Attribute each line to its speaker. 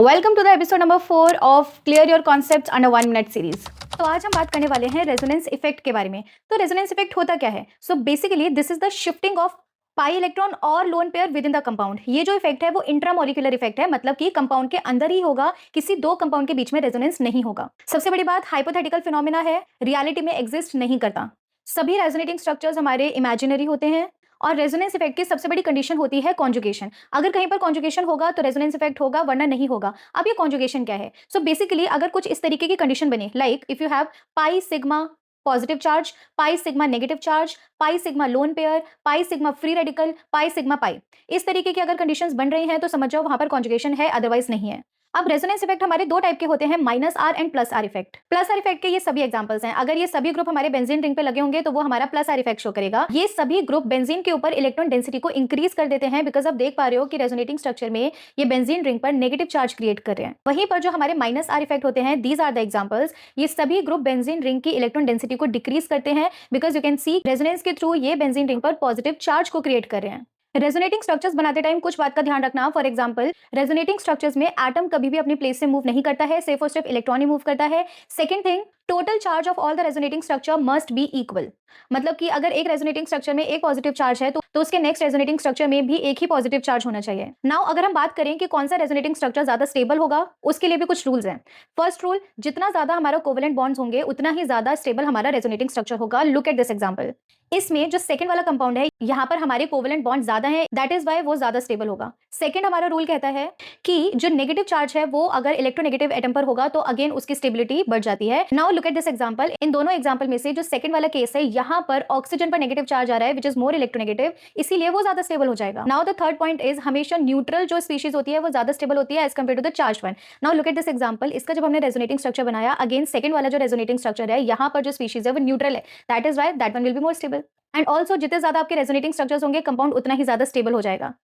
Speaker 1: Welcome to the episode number 4 of clear your concepts under 1 minute series. तो आज हम बात करने वाले हैं रेजोनेंस इफेक्ट के बारे में। तो रेजोनेंस इफेक्ट होता क्या है? So basically this is the shifting of pi electron और lone pair within the compound. ये जो इफेक्ट है वो इंट्रामोलिकुलर इफेक्ट है, मतलब कि कंपाउंड के अंदर ही होगा, किसी दो कंपाउंड के बीच में रेजोनेंस नहीं होगा। सबसे बड़ी बात, हाइपोथेटिकल फिनोमिना है, रियलिटी में एग्जिस्ट नहीं करता। सभी रेजोनेटिंग स्ट्रक्चर्स हमारे इमेजिनरी होते हैं और रेजोनेंस इफेक्ट की सबसे बड़ी कंडीशन होती है कॉन्जुगेशन। अगर कहीं पर कॉन्जुगेशन होगा तो रेजोनेंस इफेक्ट होगा, वरना नहीं होगा। अब ये कॉन्जुगेशन क्या है? सो बेसिकली अगर कुछ इस तरीके की कंडीशन बने, like if you have pi sigma positive charge, pi sigma negative charge, pi sigma lone pair, pi sigma free radical, pi sigma pi, इस तरीके की अगर कंडीशंस बन रही हैं तो समझ जाओ वहां पर कॉन्जुगेशन है, अदरवाइज नहीं है। अब रेजोनेंस इफेक्ट हमारे दो टाइप के होते हैं, minus R and plus R effect. Plus R effect के ये सभी एग्जांपल्स हैं। अगर ये सभी ग्रुप हमारे बेंजीन रिंग पे लगे होंगे तो वो हमारा प्लस आर इफेक्ट शो करेगा। ये सभी ग्रुप बेंजीन के ऊपर इलेक्ट्रॉन डेंसिटी को इंक्रीज कर देते हैं, बिकॉज आप देख पा रहे हो कि रेजोनेटिंग स्ट्रक्चर में ये बेंजीन रिंग पर नेगेटिव चार्ज क्रिएट कर रहे हैं। वहीं पर जो हमारे माइनस आर इफेक्ट होते हैं, दीज आर द एग्जांपल्स। ये सभी ग्रुप बेंजीन रिंग की इलेक्ट्रॉन डेंसिटी को डिक्रीज करते हैं, because you can see resonance के थ्रू ये बेंजीन रिंग पर पॉजिटिव चार्ज को क्रिएट कर रहे हैं। रेजोनेटिंग स्ट्रक्चर्स बनाते टाइम कुछ बात का ध्यान रखना। फॉर एग्जांपल, रेजोनेटिंग स्ट्रक्चर्स में एटम कभी भी अपनी प्लेस से मूव नहीं करता है, सिर्फ और सिर्फ इलेक्ट्रॉन ही मूव करता है। Second thing, total charge of all the resonating structure must be equal. मतलब कि अगर एक रेजोनेटिंग स्ट्रक्चर में एक पॉजिटिव चार्ज है तो उसके नेक्स्ट रेजोनेटिंग स्ट्रक्चर में भी एक ही पॉजिटिव चार्ज होना चाहिए। नाउ अगर हम बात करें कि कौन सा रेजोनेटिंग स्ट्रक्चर ज्यादा स्टेबल होगा, उसके लिए भी कुछ रूल्स हैं। फर्स्ट रूल, जितना ज्यादा हमारा कोवेलेंट बॉन्ड्स होंगे उतना ही ज्यादा स्टेबल हमारा रेजोनेटिंग स्ट्रक्चर होगा। Look at this example. इसमें जो सेकंड वाला कंपाउंड है, यहाँ पर हमारे कोवेलेंट बॉन्ड ज्यादा है, दैट इज वाई वो ज्यादा स्टेबल होगा। सेकंड हमारा रूल कहता है कि जो नेगेटिव चार्ज है वो अगर इलेक्ट्रोनेगेटिव एटम पर होगा तो अगेन उसकी स्टेबिलिटी बढ़ जाती है। Now look at this example. इन दोनों एग्जांपल में से जो सेकंड वाला केस है, यहाँ पर ऑक्सीजन पर नेगेटिव चार्ज आ रहा है विच इज मोर इलेक्ट्रोनेगेटिव, इसीलिए वो ज्यादा स्टेबल हो जाएगा। Now the third point is, हमेशा न्यूट्रल जो स्पीशीज होती है वो ज्यादा स्टेबल होती है as compared to the charge one. Now look at this example. इसका जब हमने रेजोनेटिंग स्ट्रक्चर बनाया, अगेन सेकंड वाला जो रेजोनेटिंग स्ट्रक्चर है, यहाँ पर जो स्पीशीज है वो न्यूट्रल है, that is why that one will be more stable. And also जितने ज्यादा आपके रेजोनेटिंग स्ट्रक्चर्स होंगे, कंपाउंड उतना ही ज्यादा स्टेबल हो जाएगा।